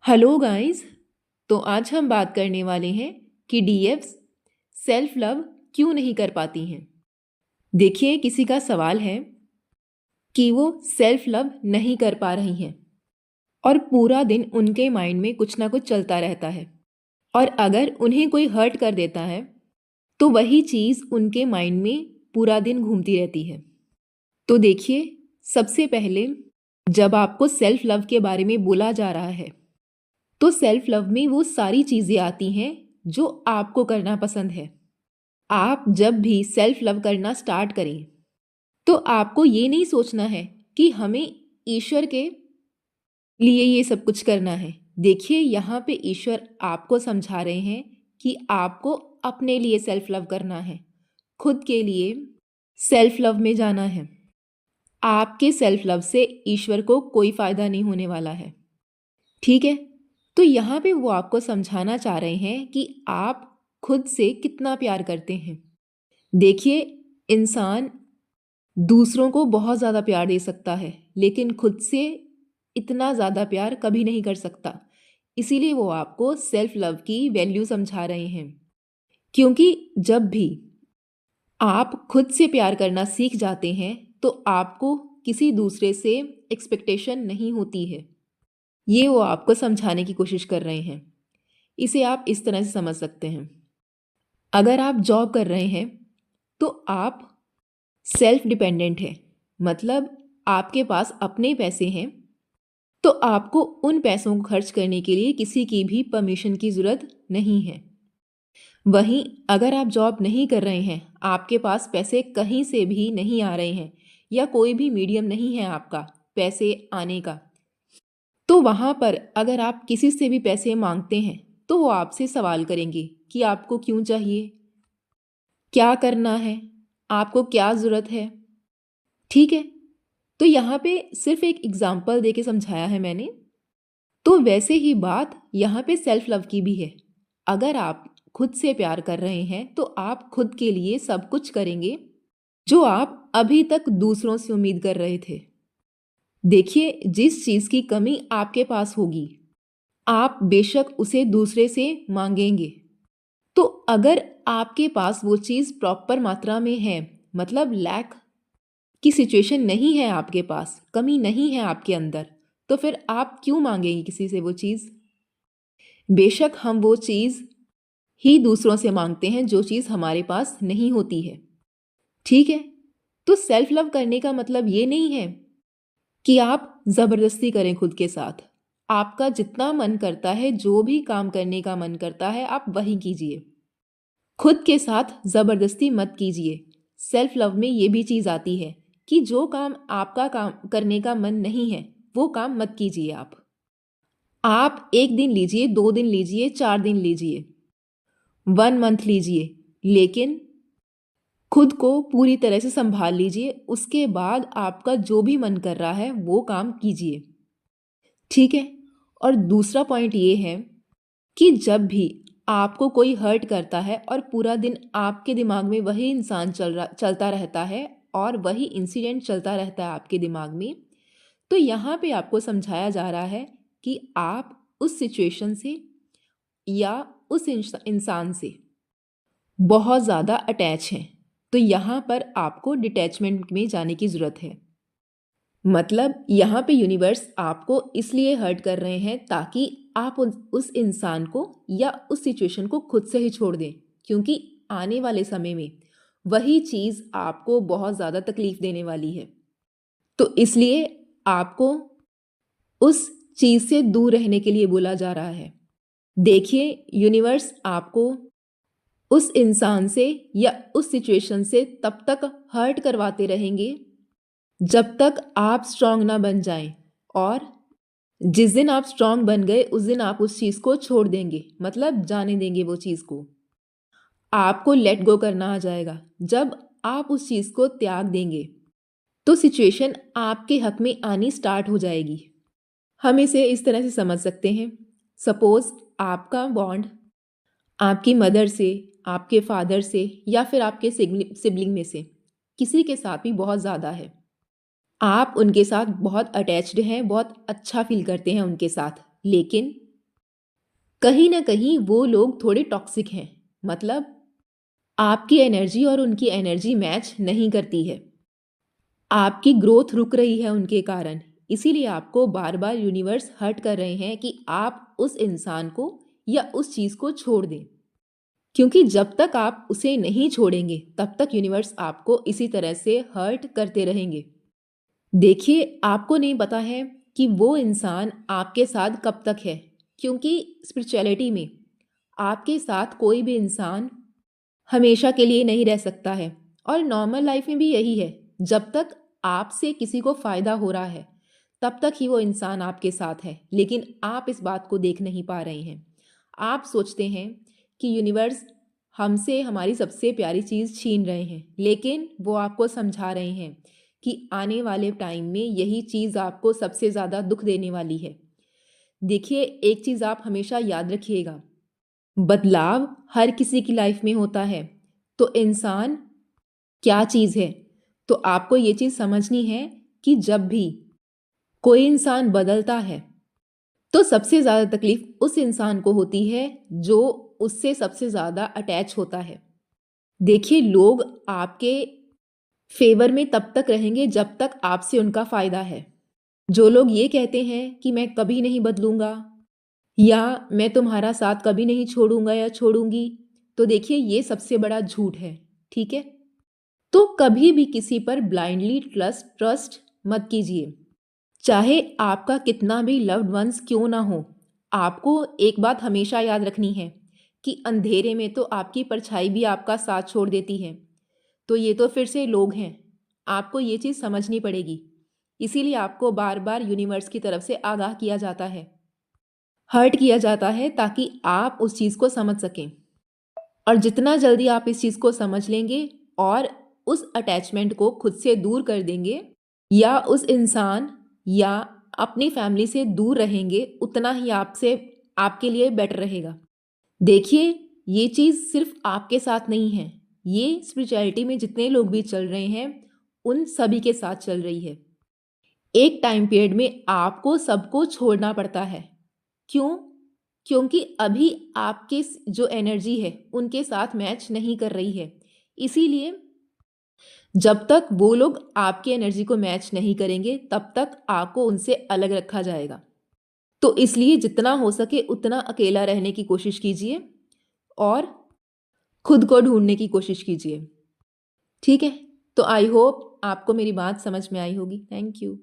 Hello guys. तो आज हम बात करने वाले हैं कि डीएफ्स सेल्फ लव क्यों नहीं कर पाती हैं। देखिए, किसी का सवाल है कि वो सेल्फ लव नहीं कर पा रही हैं और पूरा दिन उनके माइंड में कुछ ना कुछ चलता रहता है, और अगर उन्हें कोई हर्ट कर देता है तो वही चीज़ उनके माइंड में पूरा दिन घूमती रहती है। तो देखिए, सबसे पहले जब आपको सेल्फ लव के बारे में बोला जा रहा है तो सेल्फ लव में वो सारी चीज़ें आती हैं जो आपको करना पसंद है। आप जब भी सेल्फ लव करना स्टार्ट करें तो आपको ये नहीं सोचना है कि हमें ईश्वर के लिए ये सब कुछ करना है। देखिए, यहाँ पे ईश्वर आपको समझा रहे हैं कि आपको अपने लिए सेल्फ लव करना है, खुद के लिए सेल्फ लव में जाना है। आपके सेल्फ लव से ईश्वर को कोई फ़ायदा नहीं होने वाला है, ठीक है। तो यहाँ पे वो आपको समझाना चाह रहे हैं कि आप खुद से कितना प्यार करते हैं। देखिए, इंसान दूसरों को बहुत ज़्यादा प्यार दे सकता है लेकिन खुद से इतना ज़्यादा प्यार कभी नहीं कर सकता। इसीलिए वो आपको सेल्फ लव की वैल्यू समझा रहे हैं, क्योंकि जब भी आप खुद से प्यार करना सीख जाते हैं तो आपको किसी दूसरे से एक्सपेक्टेशन नहीं होती है। ये वो आपको समझाने की कोशिश कर रहे हैं। इसे आप इस तरह से समझ सकते हैं। अगर आप जॉब कर रहे हैं तो आप सेल्फ डिपेंडेंट हैं, मतलब आपके पास अपने पैसे हैं, तो आपको उन पैसों को खर्च करने के लिए किसी की भी परमिशन की ज़रूरत नहीं है। वहीं अगर आप जॉब नहीं कर रहे हैं, आपके पास पैसे कहीं से भी नहीं आ रहे हैं या कोई भी मीडियम नहीं है आपका पैसे आने का, तो वहाँ पर अगर आप किसी से भी पैसे मांगते हैं तो वो आपसे सवाल करेंगे कि आपको क्यों चाहिए, क्या करना है, आपको क्या ज़रूरत है, ठीक है। तो यहाँ पे सिर्फ एक एग्जाम्पल दे के समझाया है मैंने। तो वैसे ही बात यहाँ पे सेल्फ लव की भी है। अगर आप खुद से प्यार कर रहे हैं तो आप खुद के लिए सब कुछ करेंगे जो आप अभी तक दूसरों से उम्मीद कर रहे थे। देखिए, जिस चीज़ की कमी आपके पास होगी आप बेशक उसे दूसरे से मांगेंगे। तो अगर आपके पास वो चीज़ प्रॉपर मात्रा में है, मतलब लैक की सिचुएशन नहीं है, आपके पास कमी नहीं है आपके अंदर, तो फिर आप क्यों मांगेंगे किसी से वो चीज़। बेशक हम वो चीज़ ही दूसरों से मांगते हैं जो चीज़ हमारे पास नहीं होती है, ठीक है। तो सेल्फ लव करने का मतलब ये नहीं है कि आप ज़बरदस्ती करें खुद के साथ। आपका जितना मन करता है, जो भी काम करने का मन करता है, आप वही कीजिए। खुद के साथ ज़बरदस्ती मत कीजिए। सेल्फ लव में ये भी चीज़ आती है कि जो काम आपका काम करने का मन नहीं है वो काम मत कीजिए। आप 1 दिन लीजिए, 2 दिन लीजिए, 4 दिन लीजिए, 1 मंथ लीजिए, लेकिन खुद को पूरी तरह से संभाल लीजिए। उसके बाद आपका जो भी मन कर रहा है वो काम कीजिए, ठीक है। और दूसरा पॉइंट ये है कि जब भी आपको कोई हर्ट करता है और पूरा दिन आपके दिमाग में वही इंसान चलता रहता है और वही इंसिडेंट चलता रहता है आपके दिमाग में, तो यहाँ पे आपको समझाया जा रहा है कि आप उस सिचुएशन से या उस इंसान से बहुत ज़्यादा अटैच हैं। तो यहाँ पर आपको डिटैचमेंट में जाने की ज़रूरत है। मतलब यहाँ पे यूनिवर्स आपको इसलिए हर्ट कर रहे हैं ताकि आप उस इंसान को या उस सिचुएशन को खुद से ही छोड़ दें, क्योंकि आने वाले समय में वही चीज़ आपको बहुत ज़्यादा तकलीफ देने वाली है। तो इसलिए आपको उस चीज़ से दूर रहने के लिए बोला जा रहा है। देखिए, यूनिवर्स आपको उस इंसान से या उस सिचुएशन से तब तक हर्ट करवाते रहेंगे जब तक आप स्ट्रांग ना बन जाएं, और जिस दिन आप स्ट्रांग बन गए उस दिन आप उस चीज़ को छोड़ देंगे, मतलब जाने देंगे वो चीज़ को। आपको लेट गो करना आ जाएगा। जब आप उस चीज़ को त्याग देंगे तो सिचुएशन आपके हक में आनी स्टार्ट हो जाएगी। हम इसे इस तरह से समझ सकते हैं। सपोज आपका बॉन्ड आपकी मदर से, आपके फादर से या फिर आपके सिबलिंग में से किसी के साथ भी बहुत ज़्यादा है। आप उनके साथ बहुत अटैच्ड हैं, बहुत अच्छा फील करते हैं उनके साथ, लेकिन कहीं ना कहीं वो लोग थोड़े टॉक्सिक हैं, मतलब आपकी एनर्जी और उनकी एनर्जी मैच नहीं करती है, आपकी ग्रोथ रुक रही है उनके कारण। इसीलिए आपको बार बार यूनिवर्स हर्ट कर रहे हैं कि आप उस इंसान को या उस चीज़ को छोड़ दें, क्योंकि जब तक आप उसे नहीं छोड़ेंगे तब तक यूनिवर्स आपको इसी तरह से हर्ट करते रहेंगे। देखिए, आपको नहीं पता है कि वो इंसान आपके साथ कब तक है, क्योंकि स्पिरिचुअलिटी में आपके साथ कोई भी इंसान हमेशा के लिए नहीं रह सकता है, और नॉर्मल लाइफ में भी यही है। जब तक आपसे किसी को फ़ायदा हो रहा है तब तक ही वो इंसान आपके साथ है, लेकिन आप इस बात को देख नहीं पा रहे हैं। आप सोचते हैं कि यूनिवर्स हमसे हमारी सबसे प्यारी चीज़ छीन रहे हैं, लेकिन वो आपको समझा रहे हैं कि आने वाले टाइम में यही चीज़ आपको सबसे ज़्यादा दुख देने वाली है। देखिए, एक चीज़ आप हमेशा याद रखिएगा, बदलाव हर किसी की लाइफ में होता है। तो इंसान क्या चीज़ है, तो आपको ये चीज़ समझनी है कि जब भी कोई इंसान बदलता है तो सबसे ज़्यादा तकलीफ उस इंसान को होती है जो उससे सबसे ज़्यादा अटैच होता है। देखिए, लोग आपके फेवर में तब तक रहेंगे जब तक आपसे उनका फ़ायदा है। जो लोग ये कहते हैं कि मैं कभी नहीं बदलूंगा या मैं तुम्हारा साथ कभी नहीं छोड़ूंगा या छोड़ूंगी, तो देखिए ये सबसे बड़ा झूठ है। ठीक है, तो कभी भी किसी पर ब्लाइंडली ट्रस्ट मत कीजिए, चाहे आपका कितना भी लव्ड वंस क्यों ना हो। आपको एक बात हमेशा याद रखनी है कि अंधेरे में तो आपकी परछाई भी आपका साथ छोड़ देती है। तो ये तो फिर से लोग हैं, आपको ये चीज़ समझनी पड़ेगी। इसीलिए आपको बार बार यूनिवर्स की तरफ से आगाह किया जाता है, हर्ट किया जाता है, ताकि आप उस चीज़ को समझ सकें। और जितना जल्दी आप इस चीज़ को समझ लेंगे और उस अटैचमेंट को खुद से दूर कर देंगे या उस इंसान या अपनी फैमिली से दूर रहेंगे, उतना ही आपसे आपके लिए बेटर रहेगा। देखिए, ये चीज़ सिर्फ आपके साथ नहीं है, ये स्पिरिचुअलिटी में जितने लोग भी चल रहे हैं उन सभी के साथ चल रही है। एक टाइम पीरियड में आपको सबको छोड़ना पड़ता है। क्यों? क्योंकि अभी आपके जो एनर्जी है उनके साथ मैच नहीं कर रही है। इसीलिए जब तक वो लोग आपकी एनर्जी को मैच नहीं करेंगे तब तक आपको उनसे अलग रखा जाएगा। तो इसलिए जितना हो सके उतना अकेला रहने की कोशिश कीजिए और खुद को ढूंढने की कोशिश कीजिए। ठीक है, तो आई होप आपको मेरी बात समझ में आई होगी। Thank you.